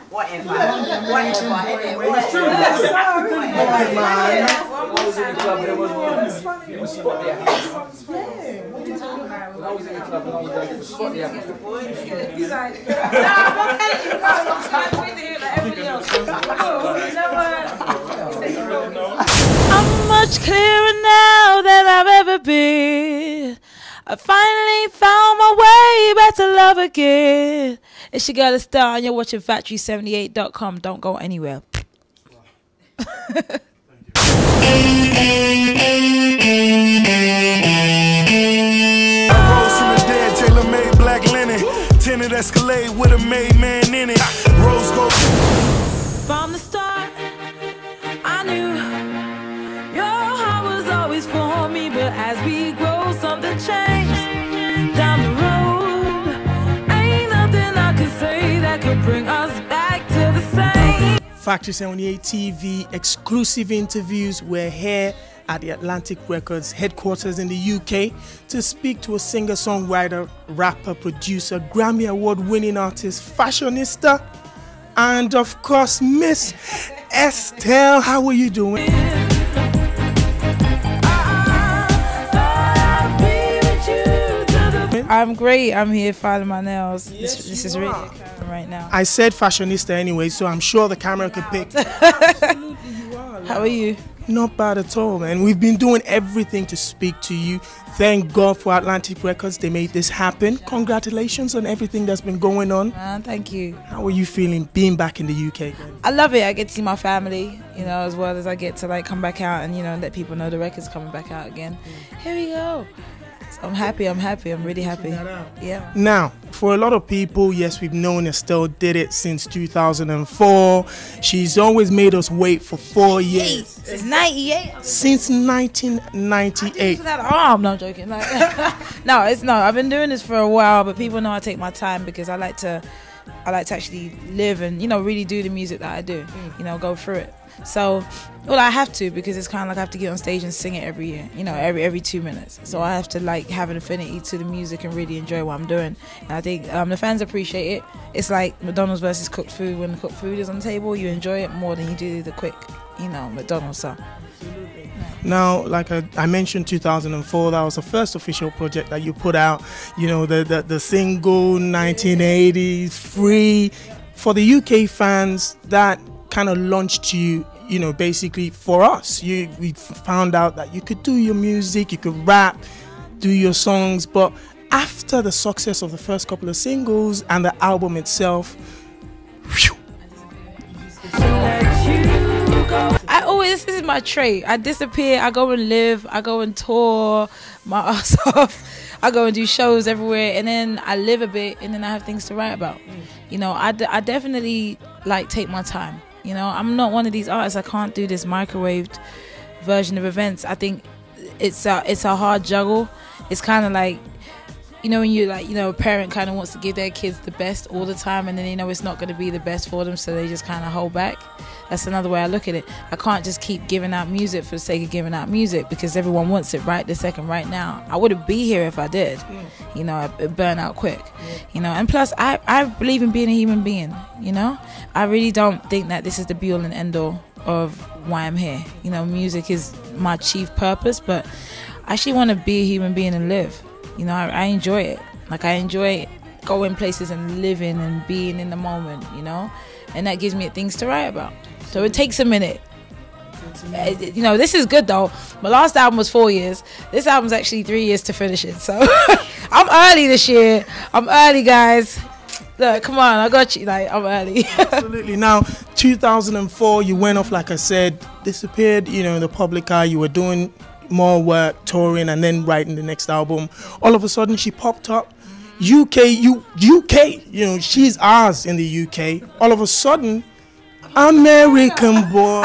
Whatever. It's true. I was in the club and I was going to spot the atmosphere. He's like, no, I'm telling you, I'm here like everybody else. I'm much clearer now than I've ever been. I finally found my way back to love again. It's your girl Estelle and you're watching FACTORY78.com. Don't go anywhere. Tailor-made black linen, tinted Escalade with a made man in it. Rose gold. From the start, I knew your heart was always for me, but as we grow, something changed. Down the road, ain't nothing I could say that could bring us back to the same. FACTORY78 TV exclusive interviews. We're here at the Atlantic Records headquarters in the UK to speak to a singer-songwriter, rapper, producer, Grammy award-winning artist, fashionista, and of course Miss Estelle. How are you doing? I'm great. I'm here filing my nails. Yes, this is really right now. I said fashionista anyway, so I'm sure the camera could pick. Absolutely, you are. How are you? Not bad at all, man. We've been doing everything to speak to you. Thank God for Atlantic Records. They made this happen. Congratulations on everything that's been going on. Thank you. How are you feeling being back in the UK? I love it. I get to see my family, you know, as well as I get to like come back out and, you know, let people know the record's coming back out again. Here we go. So I'm happy. I'm really happy. Yeah. Now, for a lot of people, yes, we've known Estelle did it since 2004. She's always made us wait for 4 years. Since 98. Since 1998. No, I'm joking. Like, no, I've been doing this for a while, but people know I take my time because I like to actually live and, you know, really do the music that I do. You know, go through it. So, well, I have to because it's kind of like I have to get on stage and sing it every year, you know, every 2 minutes. So I have to like have an affinity to the music and really enjoy what I'm doing. And I think the fans appreciate it. It's like McDonald's versus cooked food. When the cooked food is on the table, you enjoy it more than you do the quick, you know, McDonald's. So. Now, like I mentioned, 2004, that was the first official project that you put out. You know, the single 1980s, Free. For the UK fans, that kind of launched you, you know, basically for us. We found out that you could do your music, you could rap, do your songs, but after the success of the first couple of singles and the album itself, whew. This is my trait. I disappear, I go and live, I go and tour my ass off, I go and do shows everywhere, and then I live a bit, and then I have things to write about. You know, I definitely like take my time. You know, I'm not one of these artists. I can't do this microwaved version of events. I think it's a hard juggle. It's kind of like, you know, when you like, you know, a parent kind of wants to give their kids the best all the time, and then you know it's not going to be the best for them, so they just kind of hold back. That's another way I look at it. I can't just keep giving out music for the sake of giving out music because everyone wants it right this second, right now. I wouldn't be here if I did. You know, I'd burn out quick. You know, and plus I believe in being a human being. You know, I really don't think that this is the be-all and end-all of why I'm here. You know, music is my chief purpose, but I actually want to be a human being and live. You know, I enjoy it. Like, I enjoy going places and living and being in the moment, you know, and that gives me things to write about. So it takes a minute. You know, this is good though. My last album was 4 years. This album's actually 3 years to finish it. So I'm early this year. I'm early, guys. Look, come on, I got you. Like, I'm early. Absolutely. Now, 2004, you went off, like I said, disappeared, you know, in the public eye. You were doing more work, touring, and then writing the next album. All of a sudden, she popped up. UK, you know, she's ours in the UK. All of a sudden, American boy.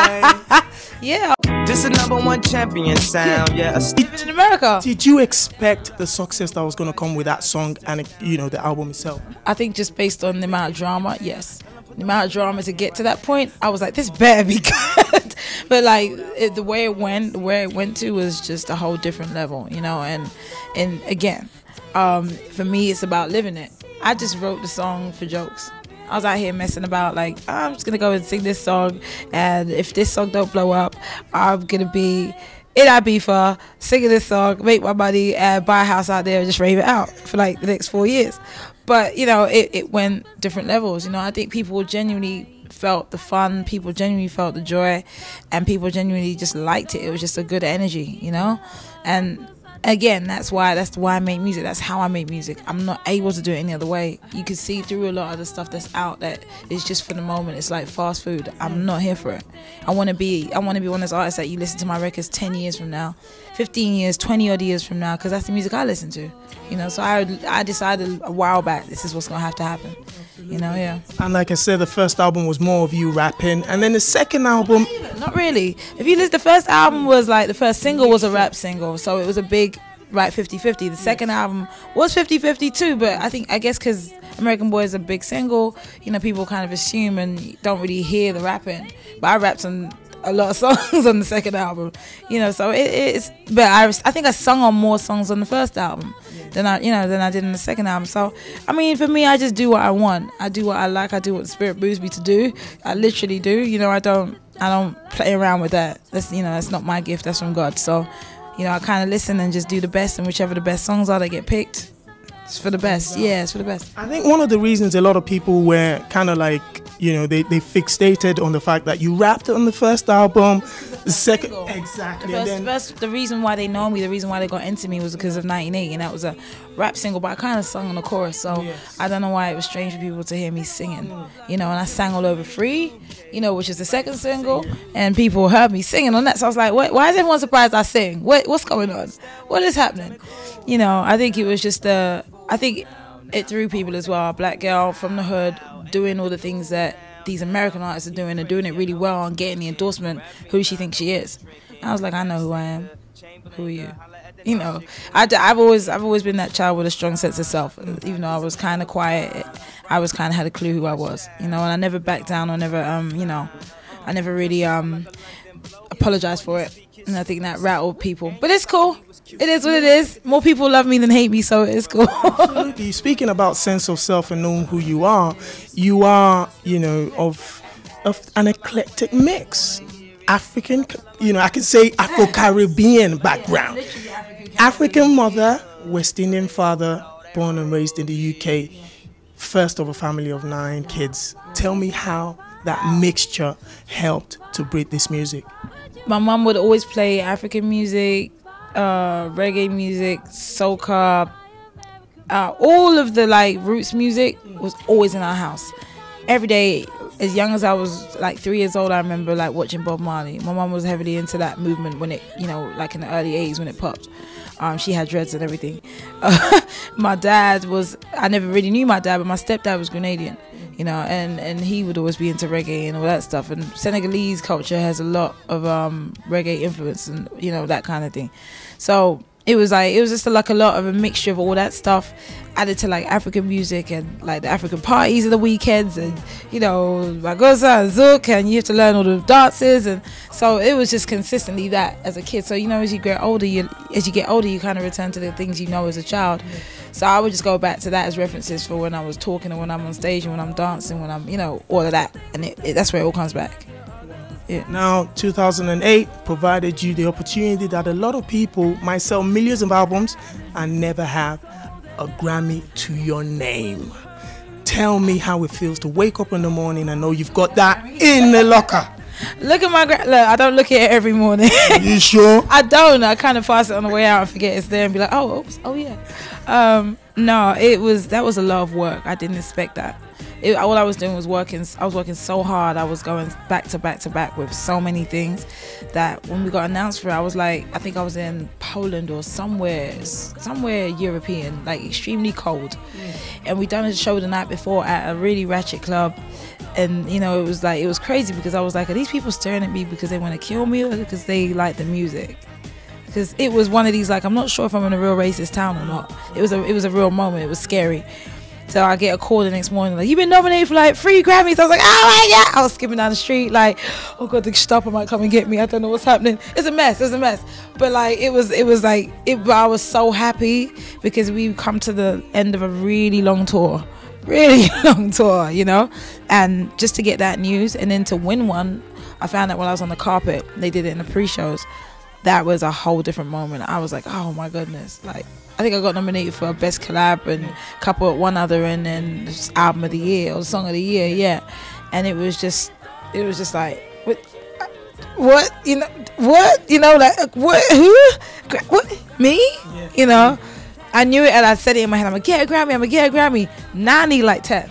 Yeah. This is #1 champion sound. Yeah. In America. Did you expect the success that was going to come with that song and, you know, the album itself? I think just based on the amount of drama, yes. The amount of drama to get to that point, I was like, this better be good. But like the way it went to was just a whole different level, you know. And again, for me, it's about living it. I just wrote the song for jokes. I was out here messing about, like, I'm just gonna go and sing this song, and if this song don't blow up, I'm gonna be in Ibiza singing this song, make my money, and buy a house out there and just rave it out for like the next 4 years. But you know, it went different levels. You know, I think people genuinely felt the fun, people genuinely felt the joy, and people genuinely just liked it. It was just a good energy, you know. And again, that's why I make music. That's how I make music. I'm not able to do it any other way. You can see through a lot of the stuff that's out that is just for the moment. It's like fast food. I'm not here for it. I want to be one of those artists that you listen to my records 10 years from now, 15 years, 20 odd years from now, because that's the music I listen to. You know, so I decided a while back this is what's gonna have to happen. You know, yeah. And like I said, the first album was more of you rapping, and then the second album, not really. If you listen, the first album was like, the first single was a rap single, so it was a big, right, 50-50. The second album was 50-50 too, but I guess because American Boy is a big single, you know, people kind of assume and don't really hear the rapping. But I rapped on a lot of songs on the second album, you know, so it's. But I think I sung on more songs on the first album than I did in the second album. So I mean, for me, I just do what I want. I do what I like. I do what the spirit moves me to do. I literally do. You know, I don't play around with that. That's, you know, that's not my gift. That's from God. So, you know, I kind of listen and just do the best, and whichever the best songs are that get picked, it's for the best. Yeah, it's for the best. I think one of the reasons a lot of people were kind of like, you know, they fixated on the fact that you rapped on the first album, the second, exactly. The reason why they know me, the reason why they got into me was because of 1980, and that was a rap single, but I kind of sung on the chorus, so yes. I don't know why it was strange for people to hear me singing, you know, and I sang all over Free, you know, which is the second single, and people heard me singing on that, so I was like, why is everyone surprised I sing? What's going on? What is happening? You know, I think it was just I think it threw people as well. A black girl from the hood doing all the things that these American artists are doing and doing it really well and getting the endorsement who she thinks she is. And I was like, I know who I am. Who are you? You know, I've always been that child with a strong sense of self. Even though I was kind of quiet, I was kind of had a clue who I was. You know, and I never backed down or never you know, I never really apologized for it. And I think that rattled people. But it's cool. It is what it is. More people love me than hate me, so it's cool. Absolutely. Speaking about sense of self and knowing who you are, you know, of an eclectic mix. African, you know, I can say Afro-Caribbean background. African mother, West Indian father, born and raised in the UK, first of a family of 9 kids. Tell me how that mixture helped to breed this music. My mom would always play African music, reggae music, soca, all of the like roots music was always in our house. Every day, as young as I was like 3 years old, I remember like watching Bob Marley. My mom was heavily into that movement when it, you know, like in the early 80s when it popped. She had dreads and everything. My dad was, I never really knew my dad, but my stepdad was Grenadian. You know, and he would always be into reggae and all that stuff. And Senegalese culture has a lot of reggae influence and, you know, that kind of thing. So it was just like a lot of a mixture of all that stuff added to like African music and like the African parties of the weekends and, you know, Magosa and Zouk, and you have to learn all the dances. And so it was just consistently that as a kid. So, you know, as you get older, you kind of return to the things you know as a child. So I would just go back to that as references for when I was talking and when I'm on stage and when I'm dancing, when I'm, you know, all of that. And that's where it all comes back. Yeah. Now, 2008 provided you the opportunity that a lot of people might sell millions of albums and never have a Grammy to your name. Tell me how it feels to wake up in the morning and know you've got that in the locker. Look at look, I don't look at it every morning. You sure? I don't. I kind of pass it on the way out and forget it's there and be like, oh, oops, oh yeah. No, that was a lot of work. I didn't expect that. All I was doing was working. I was working so hard. I was going back to back to back with so many things that when we got announced for it, I was like, I think I was in Poland or somewhere European, like extremely cold. And we done a show the night before at a really ratchet club. And, you know, it was crazy because I was like, are these people staring at me because they want to kill me or because they like the music? Because it was one of these, like, I'm not sure if I'm in a real racist town or not. It was a real moment. It was scary. So I get a call the next morning, like, you've been nominated for like 3 Grammys. I was like, oh my God. I was skipping down the street like, oh God, the Gestapo might come and get me. I don't know what's happening. It's a mess. But like, but I was so happy because we've come to the end of a really long tour. really long tour, you know, and just to get that news and then to win one, I found out while I was on the carpet. They did it in the pre-shows. That was a whole different moment. I was like, oh my goodness. Like, I think I got nominated for Best Collab and one other, and then just Album of the Year or Song of the Year, yeah. And it was just like, what, you know, like, what, who, what, me, you know. I knew it and I said it in my head. I'm gonna get a Grammy. Now I need like 10.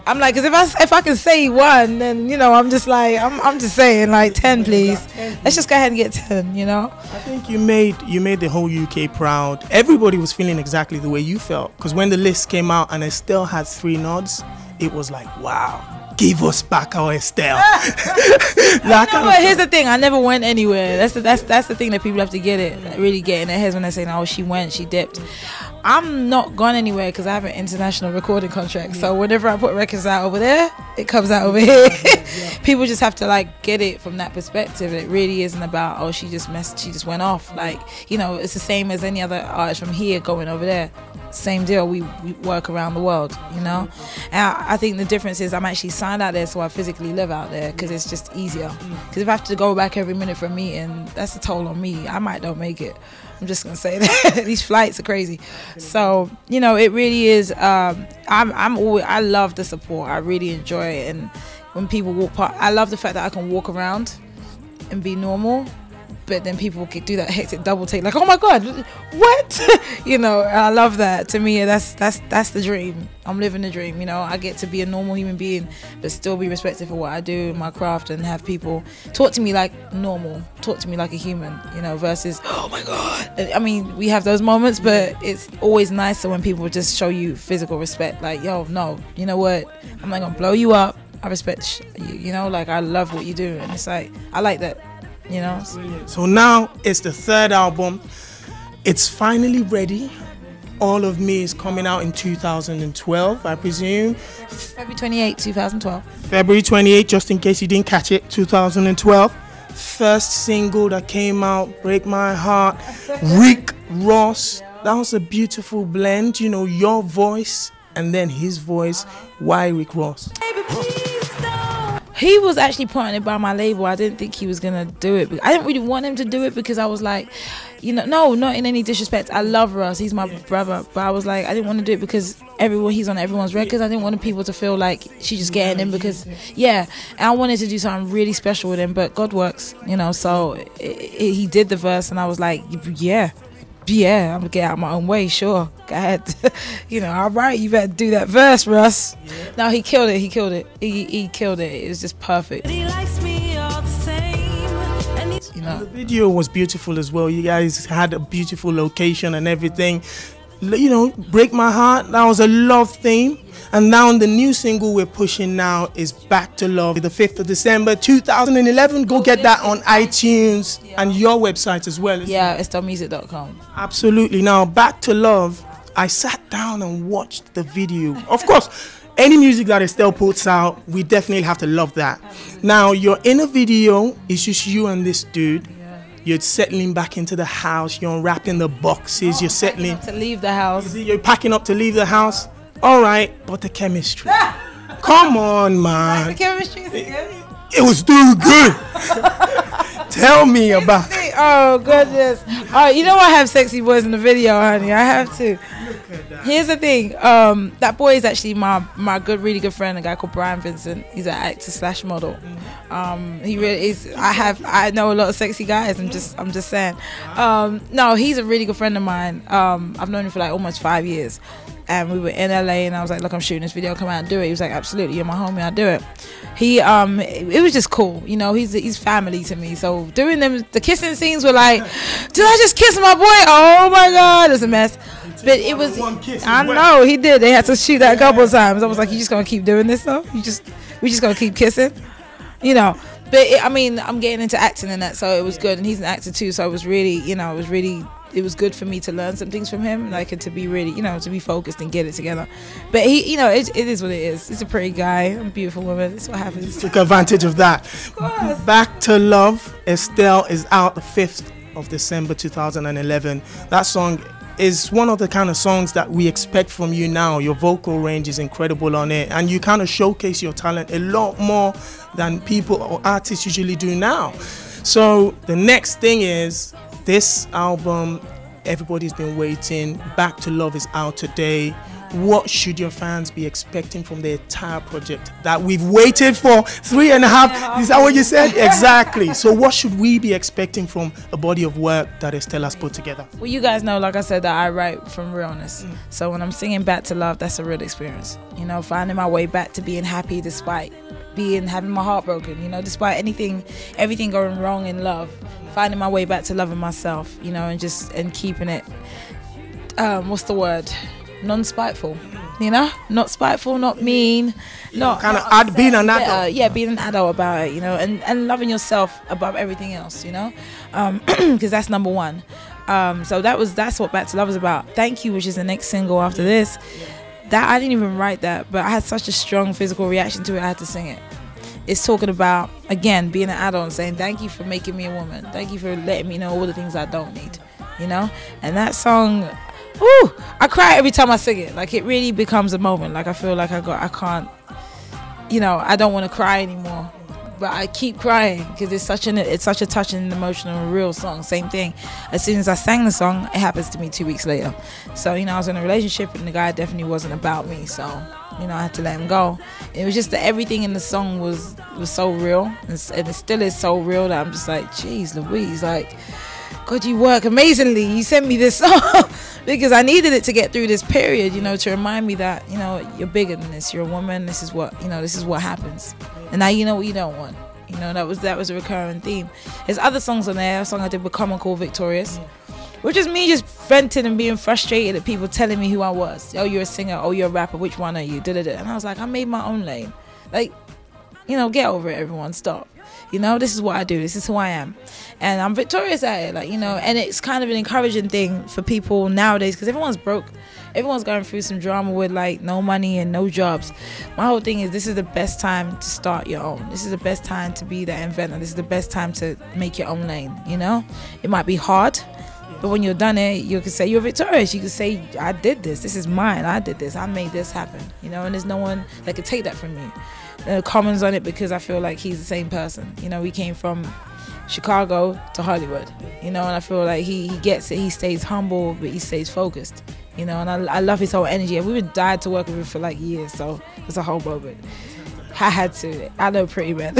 I'm like, because if I can say one, then, you know, I'm just like, I'm just saying like 10, please. Let's just go ahead and get 10, you know. I think you made the whole UK proud. Everybody was feeling exactly the way you felt, because when the list came out and Estelle had 3 nods, it was like, wow. Give us back our Estelle. Here's the thing, I never went anywhere. That's the thing that people have to really get in their heads when they're saying, oh, she went, she dipped. I'm not gone anywhere because I have an international recording contract. So whenever I put records out over there, it comes out over here. People just have to like get it from that perspective. It really isn't about, oh, she just went off. Like, you know, it's the same as any other artist from here going over there. Same deal. We work around the world, you know. And I think the difference is I'm actually signed out there, so I physically live out there because it's just easier. Because if I have to go back every minute for a meeting, that's a toll on me. I might not make it. I'm just gonna say that. These flights are crazy. So, you know, it really is. I love the support. I really enjoy it, and when people walk past, I love the fact that I can walk around and be normal. But then people could do that hectic double take, like, oh my God, what? You know, I love that. To me, that's the dream. I'm living the dream, you know. I get to be a normal human being, but still be respected for what I do in my craft, and have people talk to me like normal, talk to me like a human, you know, versus, oh my God. I mean, we have those moments, but it's always nicer when people just show you physical respect, like, yo, no, you know what? I'm not gonna blow you up. I respect you, you know, like, I love what you do, and it's like, I like that. You know. So now it's the 3rd album. It's finally ready. All of Me is coming out in 2012, I presume. February 28, 2012. February 28, just in case you didn't catch it, 2012. First single that came out, Break My Heart. Rick Ross. That was a beautiful blend, you know, your voice and then his voice. Why Rick Ross? He was actually partnered by my label. I didn't think he was gonna do it. I didn't really want him to do it because I was like, you know, no, not in any disrespect. I love Russ. He's my brother. But I was like, I didn't want to do it because he's on everyone's records. I didn't want people to feel like she's just getting him because, yeah. And I wanted to do something really special with him. But God works, you know. So he did the verse, and I was like, yeah, I'm gonna get out of my own way, sure, go ahead. You know, all right, you better do that verse, Russ. No, he killed it. He killed it. It was just perfect. You know, the video was beautiful as well. You guys had a beautiful location and everything. You know, Break My Heart, that was a love theme. And now the new single we're pushing now is Back to Love, the 5th of December 2011. Go get that on iTunes and your website as well. Yeah, estellemusic.com. Absolutely. Now, Back to Love, I sat down and watched the video. Of course, any music that Estelle puts out, we definitely have to love that. Now, you're in a video, it's just you and this dude. You're settling back into the house. You're unwrapping the boxes. You're settling to leave the house. You're packing up to leave the house. All right, but the chemistry. Come on, man. The chemistry is good. It was too good. Tell me about. Oh goodness. You know I have sexy boys in the video, honey. I have to. Here's the thing. That boy is actually my really good friend, a guy called Brian Vincent. He's an actor / model. He really is. I know a lot of sexy guys. I'm just saying. No, he's a really good friend of mine. I've known him for like almost 5 years. And we were in LA, and I was like, look, I'm shooting this video, come out and do it. He was like, absolutely, you're my homie, I'll do it. It was just cool, you know. He's family to me. So doing the kissing scenes were like, did I just kiss my boy? Oh my God, it's a mess. But it was, I know he did. They had to shoot that a couple of times. I was like, you just gonna keep doing this though? We just gonna keep kissing, you know. But I'm getting into acting and that, so it was good. And he's an actor too, so it was really, you know, it was good for me to learn some things from him, like, and to be really, you know, to be focused and get it together. But he, you know, it is what it is. He's a pretty guy. I'm a beautiful woman. That's what happens. Took advantage of that. Of Back to Love, Estelle, is out the 5th of December 2011. That song, is one of the kind of songs that we expect from you now. Your vocal range is incredible on it, and you kind of showcase your talent a lot more than people or artists usually do now. So the next thing is this album, everybody's been waiting. Back to Love is out today. What should your fans be expecting from the entire project that we've waited for 3.5? Is that what you said? Exactly. So what should we be expecting from a body of work that Estelle has put together? Well, you guys know, like I said, that I write from realness. So when I'm singing Back to Love, that's a real experience. You know, finding my way back to being happy despite having my heart broken. You know, despite everything going wrong in love, finding my way back to loving myself. You know, and keeping it. What's the word? Non-spiteful, you know, not spiteful, not mean, not kind of being an adult. Yeah, being an adult about it, you know, and loving yourself above everything else, you know, because that's number one. So that's what Back to Love is about. Thank You, which is the next single after this. That I didn't even write that, but I had such a strong physical reaction to it. I had to sing it. It's talking about, again, being an adult and saying thank you for making me a woman. Thank you for letting me know all the things I don't need, you know. And that song. Ooh, I cry every time I sing it. Like, it really becomes a moment. Like, I feel like I can't, you know, I don't want to cry anymore, but I keep crying because it's such a touching, emotional, real song. Same thing. As soon as I sang the song, it happens to me 2 weeks later. So, you know, I was in a relationship and the guy definitely wasn't about me. So, you know, I had to let him go. It was just that everything in the song was so real, and it still is so real that I'm just like, geez, Louise, like, God, you work amazingly. You sent me this song because I needed it to get through this period, you know, to remind me that, you know, you're bigger than this. You're a woman. This is what, you know, this is what happens. And now you know what you don't want. You know, that was a recurring theme. There's other songs on there. A song I did with Common called Victorious, which is me just venting and being frustrated at people telling me who I was. Oh, you're a singer. Oh, you're a rapper. Which one are you? Da-da-da. And I was like, I made my own lane. Like, you know, get over it, everyone. Stop. You know, this is what I do. This is who I am. And I'm victorious at it, like, you know, and it's kind of an encouraging thing for people nowadays because everyone's broke. Everyone's going through some drama with, like, no money and no jobs. My whole thing is this is the best time to start your own. This is the best time to be the inventor. This is the best time to make your own lane, you know? It might be hard, but when you're done it, you can say you're victorious. You can say, I did this. This is mine. I did this. I made this happen, you know, and there's no one that could take that from you. Comments on it because I feel like he's the same person. You know, we came from Chicago to Hollywood, you know, and I feel like he gets it. He stays humble, but he stays focused, you know, and I love his whole energy. And we would die to work with him for like years, so it's a whole moment. I had to. I know Pretty Man.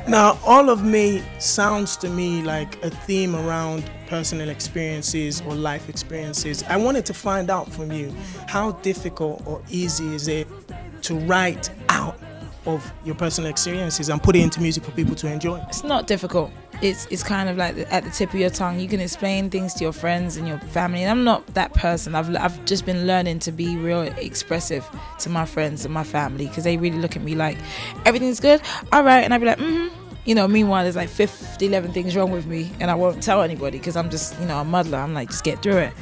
Now, All of Me sounds to me like a theme around personal experiences or life experiences. I wanted to find out from you, how difficult or easy is it to write out of your personal experiences and put it into music for people to enjoy? It's not difficult. It's kind of like at the tip of your tongue. You can explain things to your friends and your family. And I'm not that person. I've just been learning to be real expressive to my friends and my family because they really look at me like, everything's good? All right. And I'd be like, You know, meanwhile, there's like 11 things wrong with me and I won't tell anybody because I'm just, you know, a muddler. I'm like, just get through it.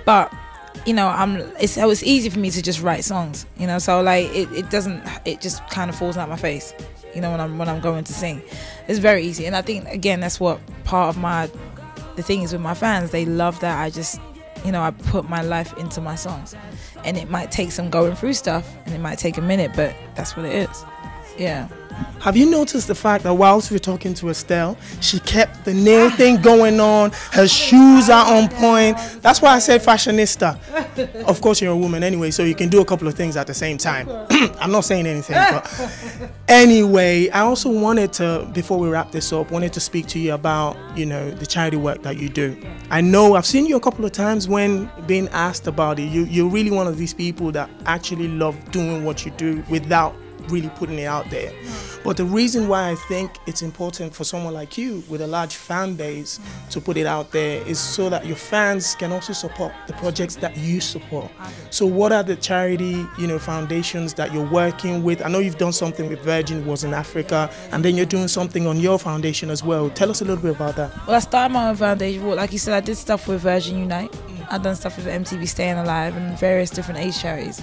But you know, it's easy for me to just write songs, you know, so like it just kind of falls out my face, you know, when I'm going to sing. It's very easy. And I think, again, that's what part of the thing is with my fans. They love that I just, you know, I put my life into my songs. And it might take some going through stuff and it might take a minute, but that's what it is. Yeah. Have you noticed the fact that whilst we were talking to Estelle, she kept the nail thing going on, her shoes are on point? That's why I said fashionista. Of course, you're a woman anyway, so you can do a couple of things at the same time. I'm not saying anything, but anyway, I also wanted to, before we wrap this up, wanted to speak to you about, you know, the charity work that you do. I know I've seen you a couple of times when being asked about it. You're really one of these people that actually love doing what you do without really putting it out there. But the reason why I think it's important for someone like you with a large fan base to put it out there is so that your fans can also support the projects that you support. So what are the charity, you know, foundations that you're working with? I know you've done something with Virgin, was in Africa, and then you're doing something on your foundation as well. Tell us a little bit about that. Well, I started my own foundation. Like you said, I did stuff with Virgin Unite. I've done stuff with MTV Staying Alive and various different AIDS charities.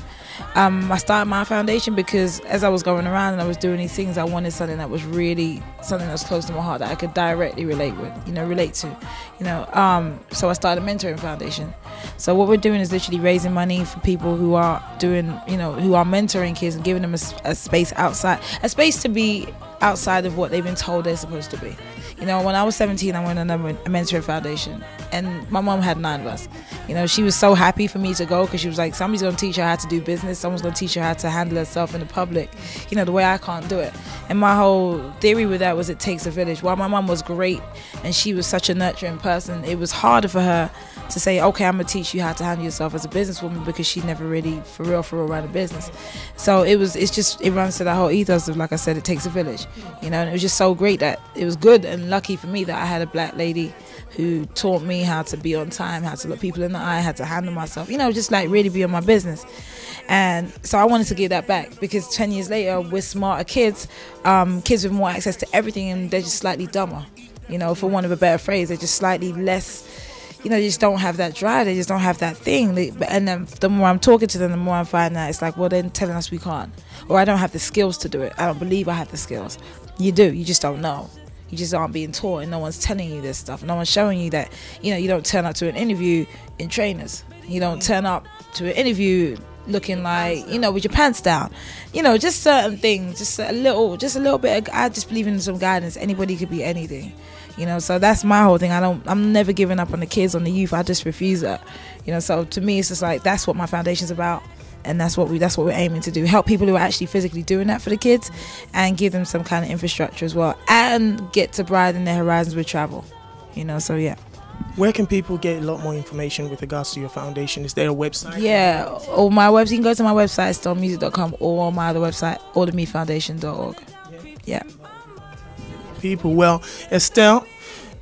I started my foundation because as I was going around and I was doing these things, I wanted something that was really something that was close to my heart that I could directly relate to. So I started a mentoring foundation. So what we're doing is literally raising money for people who are doing, who are mentoring kids and giving them a space outside, a space to be outside of what they've been told they're supposed to be. When I was 17, I went on a mentoring foundation, and my mom had 9 of us. She was so happy for me to go because she was like, somebody's going to teach her how to do business, someone's going to teach her how to handle herself in the public, the way I can't do it. And my whole theory with that was it takes a village. While my mom was great and she was such a nurturing person, it was harder for her to say, okay, I'm going to teach you how to handle yourself as a businesswoman, because she never really, for real, ran a business. So it runs to that whole ethos of, like I said, it takes a village, and it was just so great that it was good and lucky for me that I had a black lady who taught me how to be on time, how to look people in the eye, how to handle myself, just like really be on my business. And so I wanted to give that back, because 10 years later, we're smarter kids, kids with more access to everything, and they're just slightly dumber, for want of a better phrase. They're just slightly less, they just don't have that drive, they just don't have that thing. And then the more I'm talking to them, the more I'm finding out it's like, well, they're telling us we can't, or I don't have the skills to do it. I don't believe I have the skills. You do, you just don't know. You just aren't being taught, and no one's telling you this stuff. No one's showing you that, you don't turn up to an interview in trainers. You don't turn up to an interview looking like, with your pants down. Just certain things, just a little bit I just believe in some guidance. Anybody could be anything. So that's my whole thing. I'm never giving up on the kids, on the youth. I just refuse that. So to me, it's just like, that's what my foundation's about. And that's what we're aiming to do. Help people who are actually physically doing that for the kids, and give them some kind of infrastructure as well, and get to broaden their horizons with travel. So yeah. Where can people get a lot more information with regards to your foundation? Is there a website? Yeah, or my website. You can go to my website, estellemusic.com, or my other website, ordermefoundation.org. Yeah. People, well, Estelle,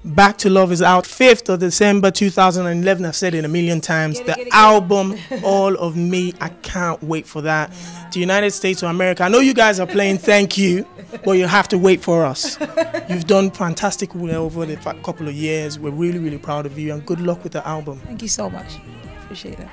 Back to Love is out 5th of December 2011. I've said it a million times. The album, All of Me, I can't wait for that. The United States or America, I know you guys are playing Thank You, but you have to wait for us. You've done fantastic over the couple of years. We're really, really proud of you, and good luck with the album. Thank you so much. Appreciate it.